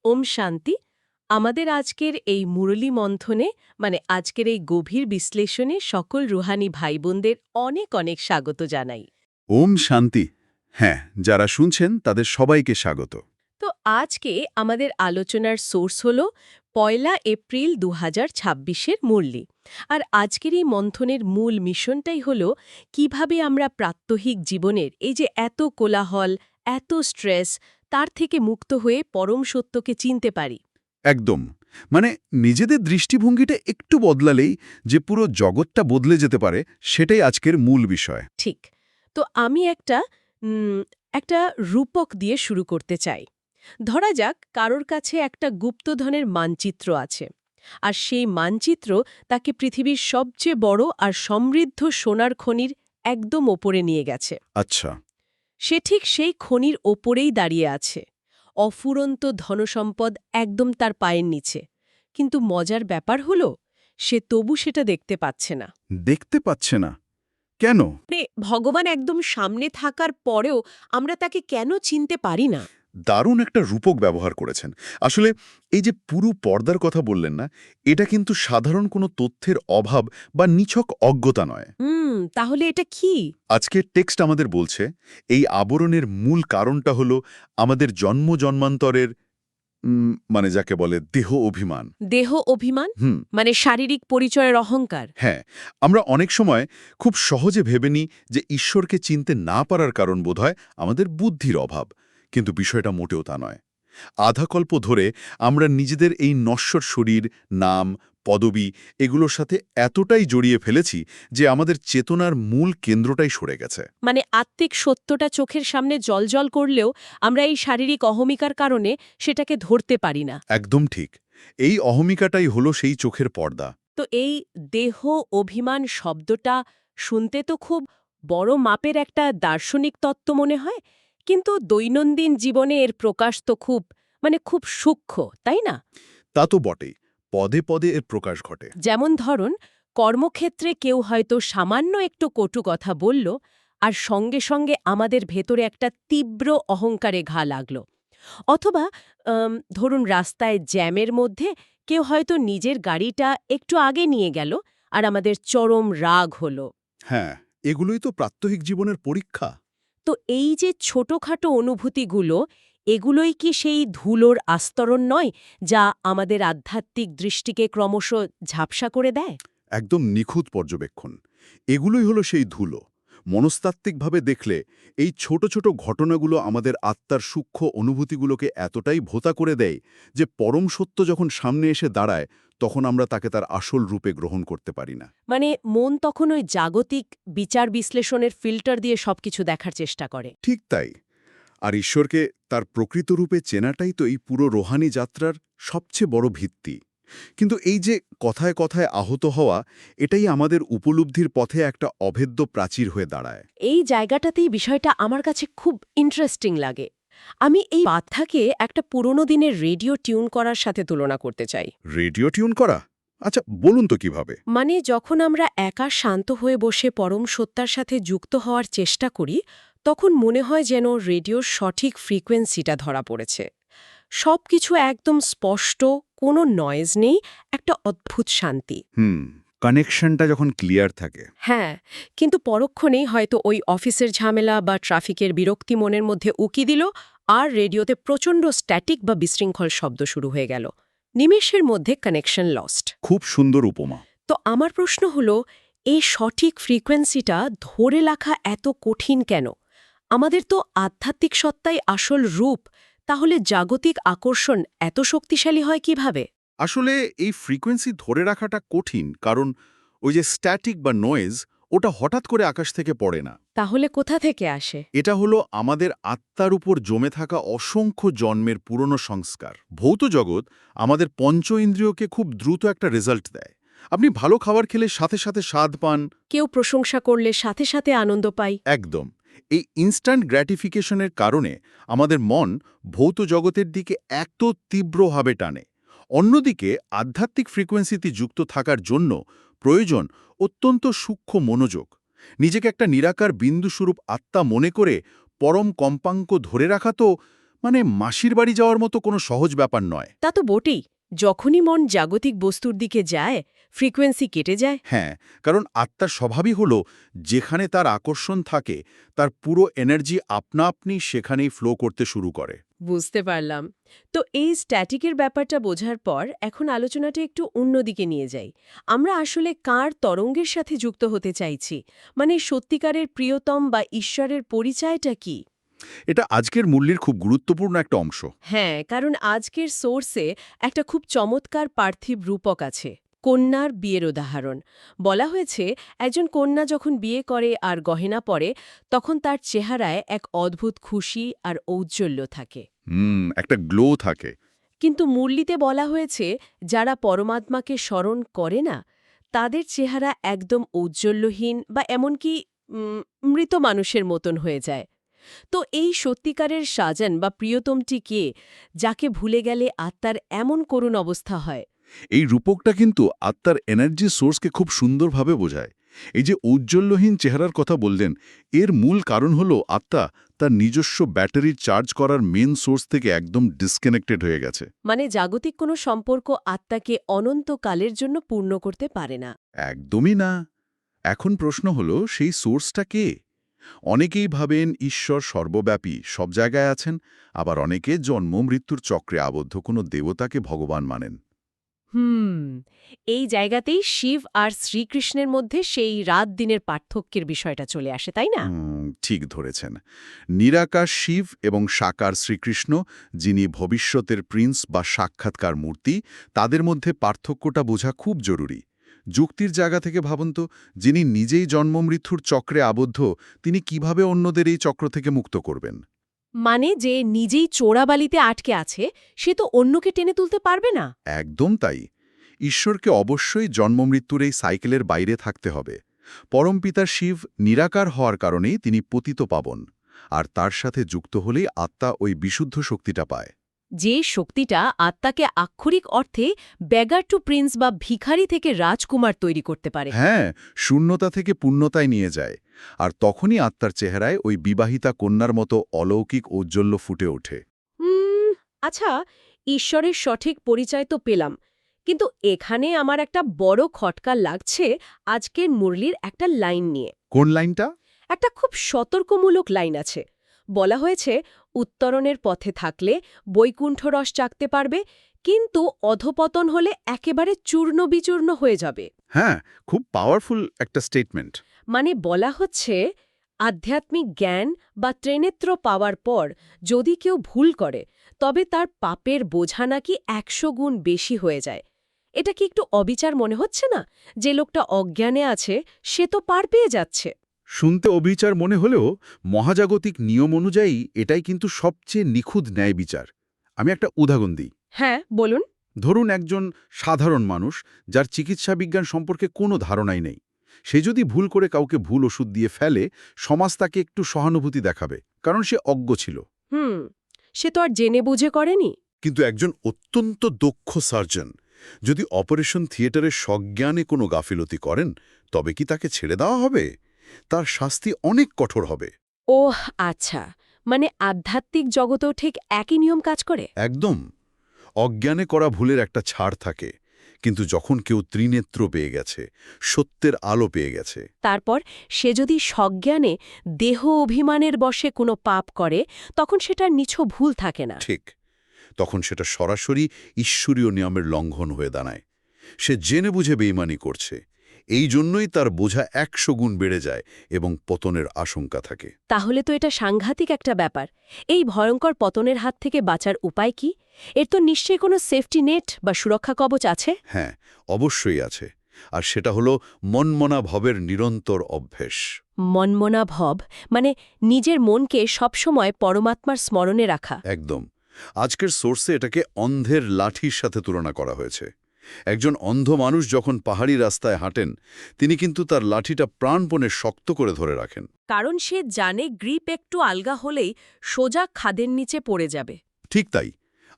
ওম শান্তি। আমাদের আজকের এই মুরলী মন্থনে আজকের এই গভীর বিশ্লেষণে সকল রুহানি ভাই বোনদের অনেক অনেক স্বাগত জানাই। ওম শান্তি। হ্যাঁ, যারা শুনছেন তাদের সবাইকে স্বাগত। তো আজকে আমাদের আলোচনার সোর্স হল ১ এপ্রিল ২০২৬-এর মুরলী। আর আজকের এই মন্থনের মূল মিশনটাই হল কিভাবে আমরা প্রাত্যহিক জীবনের এই যে এত কোলাহল, এত স্ট্রেস, তার থেকে মুক্ত হয়ে পরম সত্যকে চিনতে পারি। একদম। মানে নিজেদের দৃষ্টিভঙ্গিটা একটু বদলালেই যে পুরো জগৎটা বদলে যেতে পারে, সেটাই আজকের মূল বিষয়। ঠিক। তো আমি একটা রূপক দিয়ে শুরু করতে চাই। ধরা যাক কারোর কাছে একটা গুপ্তধনের মানচিত্র আছে। আর সেই মানচিত্র তাকে পৃথিবীর সবচেয়ে বড় আর সমৃদ্ধ সোনার খনির একদম ওপরে নিয়ে গেছে। আচ্ছা। সে ঠিক সেই খনির ওপরেই দাঁড়িয়ে আছে। অফুরন্ত ধনসম্পদ একদম তার পায়ের নিচে। কিন্তু মজার ব্যাপার হল, সে তবু সেটা দেখতে পাচ্ছে না। দেখতে পাচ্ছে না কেন? ভগবান একদম সামনে থাকার পরেও আমরা তাকে কেন চিনতে পারি না? দারুণ একটা রূপক ব্যবহার করেছেন। আসলে এই যে পুরো পর্দার কথা বললেন না, এটা কিন্তু সাধারণ কোনো তথ্যের অভাব বা নিছক অজ্ঞতা নয়। তাহলে এটা কি? আজকের টেক্সট আমাদের বলছে, এই আবরণের মূল কারণটা হলো আমাদের জন্মান্তরের মানে যাকে বলে দেহ অভিমান। দেহ অভিমান? হুম। শারীরিক পরিচয়ের অহংকার? হ্যাঁ, আমরা অনেক সময় খুব সহজে ভেবে নিই যে ঈশ্বরকে চিনতে না পারার কারণ বোধহয় আমাদের বুদ্ধির অভাব, কিন্তু বিষয়টা মোটেও তা নয়। আধাকল্প ধরে আমরা নিজেদের এই নশ্বর শরীর, নাম, পদবি এগুলোর সাথে এতটাই জড়িয়ে ফেলেছি যে আমাদের চেতনার মূল কেন্দ্রটাই সরে গেছে। আত্মিক সত্যটা চোখের সামনে জ্বলজ্বল করলেও আমরা এই শারীরিক অহমিকার কারণে সেটাকে ধরতে পারি না। একদম ঠিক। এই অহমিকাটাই হলো সেই চোখের পর্দা। তো এই দেহ অভিমান শব্দটা শুনতে তো খুব বড় মাপের একটা দার্শনিক তত্ত্ব মনে হয়, কিন্তু দৈনন্দিন জীবনে এর প্রকাশ তো খুব সূক্ষ্ম, তাই না? তা তো বটেই। পদে পদে এর প্রকাশ ঘটে। যেমন ধরুন, কর্মক্ষেত্রে কেউ হয়তো সামান্য একটু কটু কথা বলল, আর সঙ্গে সঙ্গে আমাদের ভেতরে একটা তীব্র অহংকারে ঘা লাগল। অথবা ধরুন রাস্তায় জ্যামের মধ্যে কেউ হয়তো নিজের গাড়িটা একটু আগে নিয়ে গেল, আর আমাদের চরম রাগ হলো। হ্যাঁ, এগুলোই তো প্রাত্যহিক জীবনের পরীক্ষা। তো এই যে ছোটখাটো অনুভূতিগুলো, এগুলোই কি সেই ধুলোর আস্তরণ নয়, যা আমাদের আধ্যাত্মিক দৃষ্টিকে ক্রমশ ঝাপসা করে দেয়? একদম নিখুঁত পর্যবেক্ষণ। এগুলোই হলো সেই ধুলো। মনস্তাত্ত্বিকভাবে দেখলে এই ছোট ছোট ঘটনাগুলো আমাদের আত্মার সূক্ষ্ম অনুভূতিগুলোকে এতটাই ভোঁতা করে দেয় যে পরম সত্য যখন সামনে এসে দাঁড়ায়, তখন আমরা তাকে তার আসল রূপে গ্রহণ করতে পারি না। মন তখন ওই জাগতিক বিচার বিশ্লেষণের ফিল্টার দিয়ে সবকিছু দেখার চেষ্টা করে। ঠিক তাই। আর ঈশ্বরকে তার প্রকৃত রূপে চেনাটাই তো এই পুরো রোহানি যাত্রার সবচেয়ে বড় ভিত্তি। কিন্তু এই যে কথায় কথায় আহত হওয়া, এটাই আমাদের উপলব্ধির পথে একটা অভেদ্য প্রাচীর হয়ে দাঁড়ায়। এই জায়গাটাতেই বিষয়টা আমার কাছে খুব ইন্টারেস্টিং লাগে। আমি এই বার্তাকে একটা পুরনো দিনের রেডিও টিউন করার সাথে তুলনা করতে চাই। রেডিও টিউন করা? আচ্ছা, বলুন তো কিভাবে। যখন আমরা একা শান্ত হয়ে বসে পরম সত্তার সাথে যুক্ত হওয়ার চেষ্টা করি, তখন মনে হয় যেন রেডিওর সঠিক ফ্রিকোয়েন্সিটা ধরা পড়েছে। সবকিছু একদম স্পষ্ট, কোনো নয়েজ নেই, একটা অদ্ভুত শান্তি। কানেকশনটা যখন ক্লিয়ার থাকে। হ্যাঁ, কিন্তু পরক্ষণেই হয়তো ওই অফিসের ঝামেলা বা ট্রাফিকের বিরক্তি মনের মধ্যে উকি দিল, আর রেডিওতে প্রচণ্ড স্ট্যাটিক বা বিশৃঙ্খল শব্দ শুরু হয়ে গেল। নিমেষের মধ্যে কানেকশন লস্ট। খুব সুন্দর উপমা। তো আমার প্রশ্ন হলো, এই সঠিক ফ্রিকোয়েন্সিটা ধরে রাখা এত কঠিন কেন? আমাদের তো আধ্যাত্মিক সত্তাই আসল রূপ, তাহলে জাগতিক আকর্ষণ এত শক্তিশালী হয় কিভাবে? আসলে এই ফ্রিকোয়েন্সি ধরে রাখাটা কঠিন, কারণ ওই যে স্ট্যাটিক বা নয়েজ, ওটা হঠাৎ করে আকাশ থেকে পড়ে না। তাহলে কোথা থেকে আসে? এটা হলো আমাদের আত্মার উপর জমে থাকা অসংখ্য জন্মের পুরনো সংস্কার। ভৌত জগৎ আমাদের পঞ্চ ইন্দ্রিয়কে খুব দ্রুত একটা রেজাল্ট দেয়। আপনি ভালো খাবার খেলে সাথে সাথে স্বাদ পান। কেউ প্রশংসা করলে সাথে সাথে আনন্দ পাই। একদম। এই ইনস্ট্যান্ট গ্র্যাটিফিকেশনের কারণে আমাদের মন ভৌত জগতের দিকে এত তীব্রভাবে টানে। অন্যদিকে আধ্যাত্মিক ফ্রিকোয়েন্সিতে যুক্ত থাকার জন্য প্রয়োজন অত্যন্ত সূক্ষ্ম মনোযোগ। নিজেকে একটা নিরাকার বিন্দুস্বরূপ আত্মা মনে করে পরম কম্পাঙ্ক ধরে রাখা তো মানে মাসির বাড়ি যাওয়ার মতো কোনো সহজ ব্যাপার নয়। তা তো বটেই। যখনই মন জাগতিক বস্তুর দিকে যায়, ফ্রিকোয়েন্সি কেটে যায়। হ্যাঁ, কারণ আত্মার স্বভাবই হলো যেখানে তার আকর্ষণ থাকে তার পুরো এনার্জি আপনা আপনি সেখানেই ফ্লো করতে শুরু করে। বুঝতে পারলাম। তো এই স্ট্যাটিকের ব্যাপারটা বোঝার পর এখন আলোচনাটা একটু অন্যদিকে নিয়ে যাই। আমরা আসলে কার তরঙ্গের সাথে যুক্ত হতে চাইছি? মানে সত্যিকারের প্রিয়তম বা ঈশ্বরের পরিচয়টা কি? এটা আজকের মূল্যের খুব গুরুত্বপূর্ণ একটা অংশ। হ্যাঁ, কারণ আজকের সোর্সে একটা খুব চমৎকার পার্থিব রূপক আছে। কন্যার বিয়ের উদাহরণ বলা হয়েছে, একজন কন্যা যখন বিয়ে করে আর গহেনা পরে, তখন তার চেহারায় এক অদ্ভুত খুশি আর ঔজ্জ্বল্য থাকে। একটা গ্লো থাকে। কিন্তু মুরলিতে বলা হয়েছে, যারা পরমাত্মাকে স্মরণ করে না, তাদের চেহারা একদম ঔজ্জ্বল্যহীন বা এমনকি মৃত মানুষের মতন হয়ে যায়। তো এই সত্যিকারের সাজান বা প্রিয়তমটি কে, যাকে ভুলে গেলে আত্মার এমন করুণ অবস্থা হয়? এই রূপকটা কিন্তু আত্মার এনার্জি সোর্সকে খুব সুন্দরভাবে বোঝায়। এই যে ঔজ্জ্বল্যহীন চেহারার কথা বললেন, এর মূল কারণ হলো আত্মা তার নিজস্ব ব্যাটারির চার্জ করার মেন সোর্স থেকে একদম ডিসকানেক্টেড হয়ে গেছে। মানে জাগতিক কোনো সম্পর্ক আত্মাকে অনন্তকালের জন্য পূর্ণ করতে পারে না। একদমই না। এখন প্রশ্ন হলো সেই সোর্সটা কে? অনেকেই ভাবেন ঈশ্বর সর্বব্যাপী, সব জায়গায় আছেন, আবার অনেকে জন্ম মৃত্যুর চক্রে আবদ্ধ কোনো দেবতাকে ভগবান মানেন। হুম, এই জায়গাতেই শিব আর শ্রীকৃষ্ণের মধ্যে সেই রাত দিনের পার্থক্যের বিষয়টা চলে আসে, তাই না? ঠিক ধরেছেন। নিরাকার শিব এবং সাকার শ্রীকৃষ্ণ, যিনি ভবিষ্যতের প্রিন্স বা সাক্ষাৎকার মূর্তি, তাদের মধ্যে পার্থক্যটা বোঝা খুব জরুরি। যুক্তির জায়গা থেকে ভাবুন তো, যিনি নিজেই জন্ম মৃত্যুর চক্রে আবদ্ধ, তিনি কিভাবে অন্যদের এই চক্র থেকে মুক্ত করবেন? মানে যে নিজেই চোরাবালিতে আটকে আছে, সে তো অন্যকে টেনে তুলতে পারবে না। একদম তাই। ঈশ্বরকে অবশ্যই জন্মমৃত্যুর এই সাইকেলের বাইরে থাকতে হবে। পরমপিতা শিব নিরাকার হওয়ার কারণেই তিনি পতিত পাবন, আর তার সাথে যুক্ত হলেই আত্মা ওই বিশুদ্ধ শক্তিটা পায়। যে শক্তিটা আত্মাকে আক্ষরিক অর্থে ব্যাগার টু প্রিন্স বা ভিখারি থেকে রাজকুমার তৈরি করতে পারে। হ্যাঁ, শূন্যতা থেকে পূর্ণতায় নিয়ে যায়। আর তখনই আত্মার চেহারায় ওই বিবাহিতা কন্যার মতো অলৌকিক ঔজ্জ্বল্য ফুটে ওঠে। আচ্ছা, ঈশ্বরের সঠিক পরিচয় তো পেলাম, কিন্তু এখানে আমার একটা বড় খটকা লাগছে আজকের মুরলির একটা লাইন নিয়ে। কোন লাইনটা? একটা খুব সতর্কমূলক লাইন আছে। বলা হয়েছে, উত্তরণের পথে থাকলে বৈকুণ্ঠ রস চাকতে পারবে, কিন্তু অধপতন হলে একেবারে চূর্ণ বিচূর্ণ হয়ে যাবে। হ্যাঁ, খুব পাওয়ারফুল একটা স্টেটমেন্ট। মানে বলা হচ্ছে, আধ্যাত্মিক জ্ঞান বা ত্রিনেত্র পাওয়ার পর যদি কেউ ভুল করে, তবে তার পাপের বোঝা নাকি ১০০ গুণ বেশি হয়ে যায়। এটা কি একটু অবিচার মনে হচ্ছে না? যে লোকটা অজ্ঞানে আছে, সে তো পার পেয়ে যাচ্ছে। শুনতে অবিচার মনে হলেও মহাজাগতিক নিয়ম অনুযায়ী এটাই কিন্তু সবচেয়ে নিখুঁত ন্যায় বিচার। আমি একটা উদাহরণ দিই। হ্যাঁ, বলুন। ধরুন একজন সাধারণ মানুষ, যার চিকিৎসা বিজ্ঞান সম্পর্কে কোনো ধারণাই নেই। সে যদি ভুল করে কাউকে ভুল ওষুধ দিয়ে ফেলে, সমাজ তাকে একটু সহানুভূতি দেখাবে, কারণ সে অজ্ঞ ছিল। হুম, সে তো আর জেনে বুঝে করেনি। কিন্তু একজন অত্যন্ত দক্ষ সার্জন যদি অপারেশন থিয়েটারে সজ্ঞানে কোনো গাফিলতি করেন, তবে কি তাকে ছেড়ে দেওয়া হবে? তার শাস্তি অনেক কঠোর হবে। ওহ, আচ্ছা। মানে আধ্যাত্মিক জগতেও ঠিক একই নিয়ম কাজ করে? একদম। অজ্ঞানে করা ভুলের একটা ছাড় থাকে, কিন্তু যখন কেউ ত্রিনেত্র পেয়ে গেছে, সত্যের আলো পেয়ে গেছে, তারপর সে যদি সজ্ঞানে দেহ অভিমানের বশে কোনো পাপ করে, তখন সেটার নিছক ভুল থাকে না। ঠিক, তখন সেটা সরাসরি ঈশ্বরীয় নিয়মের লঙ্ঘন হয়ে দাঁড়ায়। সে জেনে বুঝে বেইমানি করছে। এই জন্যই তার বোঝা ১০০ গুণ বেড়ে যায় এবং পতনের আশঙ্কা থাকে। তাহলে তো এটা সাংঘাতিক একটা ব্যাপার। এই ভয়ঙ্কর পতনের হাত থেকে বাঁচার উপায় কি? এর তো নিশ্চয়ই কোনো সেফটি নেট বা সুরক্ষা কবচ আছে। হ্যাঁ, অবশ্যই আছে। আর সেটা হলো মনমনা ভবের নিরন্তর অভ্যেস। মনমনা ভব মানে নিজের মনকে সবসময় পরমাত্মার স্মরণে রাখা। একদম। আজকের সোর্সে এটাকে অন্ধের লাঠির সাথে তুলনা করা হয়েছে। একজন অন্ধ মানুষ যখন পাহাড়ি রাস্তায় হাঁটেন, তিনি কিন্তু তার লাঠিটা প্রাণপণে শক্ত করে ধরে রাখেন। কারণ সে জানে গ্রিপ একটু আলগা হলেই সোজা খাদের নিচে পড়ে যাবে। ঠিক তাই,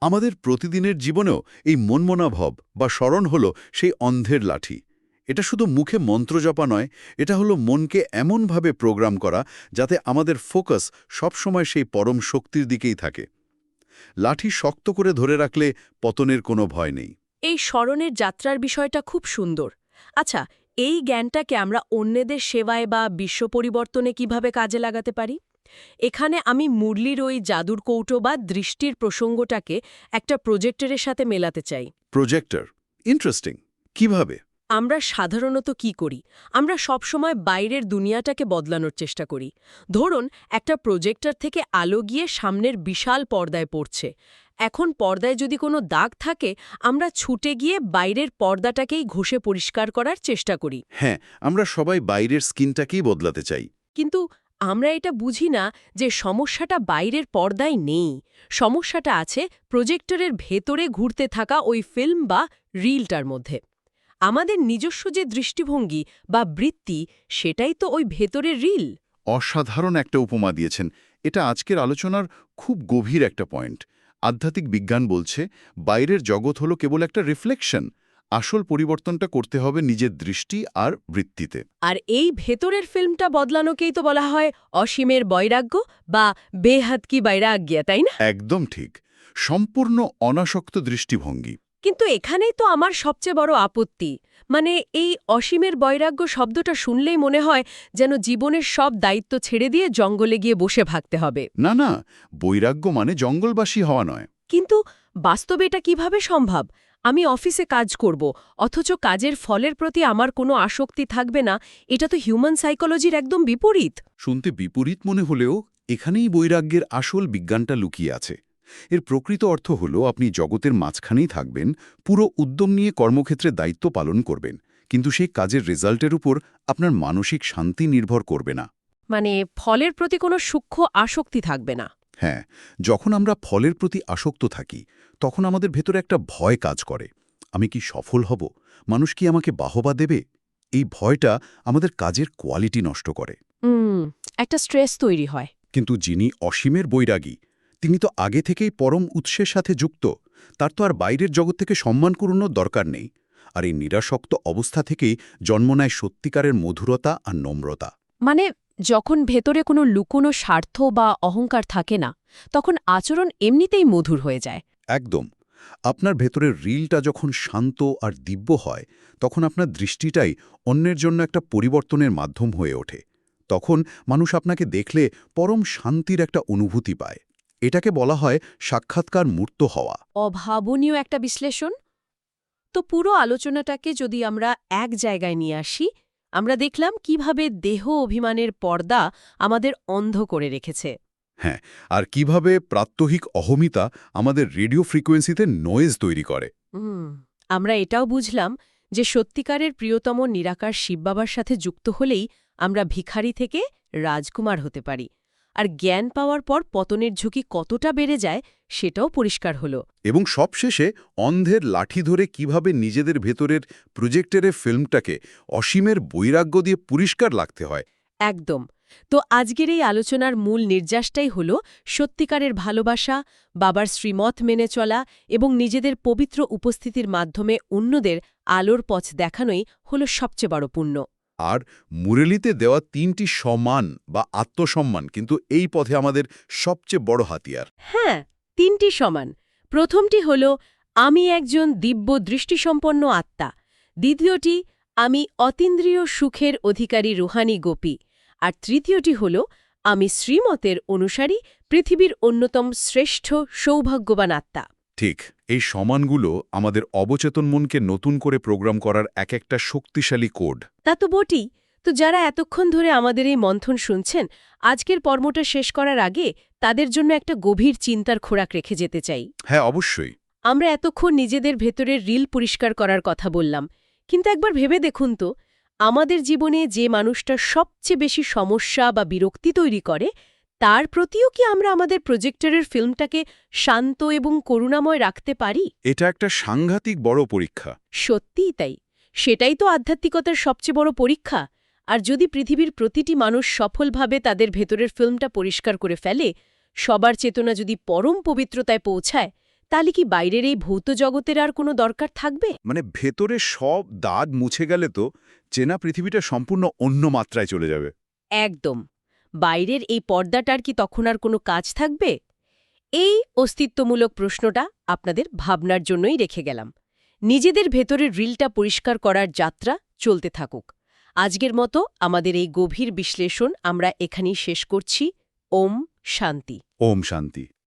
আমাদের প্রতিদিনের জীবনেও এই মনমনা ভব বা স্মরণ হল সেই অন্ধের লাঠি। এটা শুধু মুখে মন্ত্র জপা নয়, এটা হলো মনকে এমনভাবে প্রোগ্রাম করা যাতে আমাদের ফোকাস সবসময় সেই পরম শক্তির দিকেই থাকে। লাঠি শক্ত করে ধরে রাখলে পতনের কোনো ভয় নেই। এই স্মরণের যাত্রার বিষয়টা খুব সুন্দর। আচ্ছা, এই জ্ঞানটাকে আমরা অন্যদের সেবায় বা বিশ্ব পরিবর্তনে কিভাবে কাজে লাগাতে পারি? এখানে আমি মুরলির ওই জাদুর কৌটো বা দৃষ্টির প্রসঙ্গটাকে একটা প্রজেক্টরের সাথে মেলাতে চাই। Projector, interesting. কিভাবে? আমরা সাধারণত কি করি? আমরা সবসময় বাইরের দুনিয়াটাকে বদলানোর চেষ্টা করি। ধরুন, একটা প্রজেক্টর থেকে আলো গিয়ে সামনের বিশাল পর্দায় পড়ছে। এখন পর্দায় যদি কোনো দাগ থাকে, আমরা ছুটে গিয়ে বাইরের পর্দাটাকেই ঘষে পরিষ্কার করার চেষ্টা করি। হ্যাঁ, আমরা সবাই বাইরের স্কিনটাকেই বদলাতে চাই। কিন্তু আমরা এটা বুঝি না যে সমস্যাটা বাইরের পর্দায় নেই। সমস্যাটা আছে প্রজেক্টরের ভেতরে ঘুরতে থাকা ওই ফিল্ম বা রিলটার মধ্যে। আমাদের নিজস্ব যে দৃষ্টিভঙ্গি বা বৃত্তি, সেটাই তো ওই ভেতরের রিল। অসাধারণ একটা উপমা দিয়েছেন। এটা আজকের আলোচনার খুব গভীর একটা পয়েন্ট। আধ্যাত্মিক বিজ্ঞান বলছে বাইরের জগৎ হলো কেবল একটা রিফ্লেকশন। আসল পরিবর্তনটা করতে হবে নিজের দৃষ্টি আর বৃত্তিতে। আর এই ভেতরের ফিল্মটা বদলানোকেই তো বলা হয় অসীমের বৈরাগ্য বা বেহাদ কি বৈরাগ্য, তাই না? একদম ঠিক। সম্পূর্ণ অনাসক্ত দৃষ্টিভঙ্গি। কিন্তু এখানেই তো আমার সবচেয়ে বড় আপত্তি। মানে এই অসীমের বৈরাগ্য শব্দটা শুনলেই মনে হয় যেন জীবনের সব দায়িত্ব ছেড়ে দিয়ে জঙ্গলে গিয়ে বসে ভাগতে হবে। না না, বৈরাগ্য মানে জঙ্গলবাসী হওয়া নয়। কিন্তু বাস্তবে এটা কিভাবে সম্ভব? আমি অফিসে কাজ করব, অথচ কাজের ফলের প্রতি আমার কোনো আসক্তি থাকবে না। এটা তো হিউম্যান সাইকোলজির একদম বিপরীত। শুনতে বিপরীত মনে হলেও এখানেই বৈরাগ্যের আসল বিজ্ঞানটা লুকিয়ে আছে। এর প্রকৃত অর্থ হল আপনি জগতের মাঝখানেই থাকবেন, পুরো উদ্যম নিয়ে কর্মক্ষেত্রে দায়িত্ব পালন করবেন, কিন্তু সেই কাজের রেজাল্টের উপর আপনার মানসিক শান্তি নির্ভর করবে না। মানে ফলের প্রতি কোনো সূক্ষ্ম আসক্তি থাকবে না। হ্যাঁ, যখন আমরা ফলের প্রতি আসক্ত থাকি তখন আমাদের ভেতরে একটা ভয় কাজ করে। আমি কি সফল হব? মানুষ কি আমাকে বাহবা দেবে? এই ভয়টা আমাদের কাজের কোয়ালিটি নষ্ট করে। একটা স্ট্রেস তৈরি হয়। কিন্তু যিনি অসীমের বৈরাগী, তিনি তো আগে থেকেই পরম উৎসের সাথে যুক্ত। তার তো আর বাইরের জগৎ থেকে সম্মান কুড়ানোর দরকার নেই। আর এই নিরাসক্ত অবস্থা থেকেই জন্ম নেয় সত্যিকারের মধুরতা আর নম্রতা। মানে যখন ভেতরে কোনো লুকোনো স্বার্থ বা অহংকার থাকে না, তখন আচরণ এমনিতেই মধুর হয়ে যায়। একদম। আপনার ভেতরের রিলটা যখন শান্ত আর দিব্য হয়, তখন আপনার দৃষ্টিটাই অন্যের জন্য একটা পরিবর্তনের মাধ্যম হয়ে ওঠে। তখন মানুষ আপনাকে দেখলে পরম শান্তির একটা অনুভূতি পায়। এটাকে বলা হয় সাক্ষাৎকার মূর্ত হওয়া। অভাবনীয় একটা বিশ্লেষণ। তো পুরো আলোচনাটাকে যদি আমরা এক জায়গায় নিয়ে আসি, আমরা দেখলাম কিভাবে দেহ অভিমানের পর্দা আমাদের অন্ধ করে রেখেছে। হ্যাঁ, আর কিভাবে প্রাত্যহিক অহমিতা আমাদের রেডিও ফ্রিকোয়েন্সিতে নয়েজ তৈরি করে। আমরা এটাও বুঝলাম যে সত্যিকারের প্রিয়তম নিরাকার শিববাবার সাথে যুক্ত হলেই আমরা ভিখারি থেকে রাজকুমার হতে পারি। আর জ্ঞান পাওয়ার পর পতনের ঝুঁকি কতটা বেড়ে যায় সেটাও পরিষ্কার হলো। এবং সবশেষে অন্ধের লাঠি ধরে কিভাবে নিজেদের ভেতরের প্রজেক্টরের ফিল্মটাকে অসীমের বৈরাগ্য দিয়ে পরিষ্কার লাগতে হয়। একদম। তো আজকের এই আলোচনার মূল নির্যাসটাই হল সত্যিকারের ভালোবাসা, বাবার শ্রীমত মেনে চলা এবং নিজেদের পবিত্র উপস্থিতির মাধ্যমে অন্যদের আলোর পথ দেখানোই হল সবচেয়ে বড় পুণ্য। আর মুরলিতে দেওয়া ৩টি সম্মান বা আত্মসম্মান কিন্তু এই পথে আমাদের সবচেয়ে বড় হাতিয়ার। হ্যাঁ, ৩টি সমান। প্রথমটি হল আমি একজন দিব্য দৃষ্টিসম্পন্ন আত্মা। দ্বিতীয়টি আমি অতীন্দ্রিয় সুখের অধিকারী রুহানি গোপী। আর তৃতীয়টি হল আমি শ্রীমতের অনুসারী পৃথিবীর অন্যতম শ্রেষ্ঠ সৌভাগ্যবান আত্মা। ঠিক, এই সমানগুলো আমাদের অবচেতন মনকে নতুন করে প্রোগ্রাম করার একটা শক্তিশালী কোড। তা তো বটেই। তো যারা এতক্ষণ ধরে আমাদের এই মন্থন শুনছেন, আজকের পর্বটা শেষ করার আগে তাদের জন্য একটা গভীর চিন্তার খোরাক রেখে যেতে চাই। হ্যাঁ, অবশ্যই। আমরা এতক্ষণ নিজেদের ভেতরের রিল পরিষ্কার করার কথা বললাম, কিন্তু একবার ভেবে দেখুন তো, আমাদের জীবনে যে মানুষটা সবচেয়ে বেশি সমস্যা বা বিরক্তি তৈরি করে, তার প্রতিও কি আমরা আমাদের প্রজেক্টরের ফিল্মটাকে শান্ত এবং করুণাময় রাখতে পারি? এটা একটা সাংঘাতিক বড় পরীক্ষা। সত্যিই তাই। সেটাই তো আধ্যাত্মিকতার সবচেয়ে বড় পরীক্ষা। আর যদি পৃথিবীর প্রতিটি মানুষ সফলভাবে তাদের ভেতরের ফিল্মটা পরিষ্কার করে ফেলে, সবার চেতনা যদি পরম পবিত্রতায় পৌঁছায়, তাহলে কি বাইরের এই ভৌত জগতের আর কোনো দরকার থাকবে? মানে ভেতরে সব দাগ মুছে গেলে তো চেনা পৃথিবীটা সম্পূর্ণ অন্য মাত্রায় চলে যাবে। একদম। বাইরের এই পর্দাটার কি তখন আর কোনো কাজ থাকবে? এই অস্তিত্বমূলক প্রশ্নটা আপনাদের ভাবনার জন্যই রেখে গেলাম। নিজেদের ভেতরের রিলটা পরিষ্কার করার যাত্রা চলতে থাকুক। আজকের মতো আমাদের এই গভীর বিশ্লেষণ আমরা এখানেই শেষ করছি। ওম শান্তি। ওম শান্তি।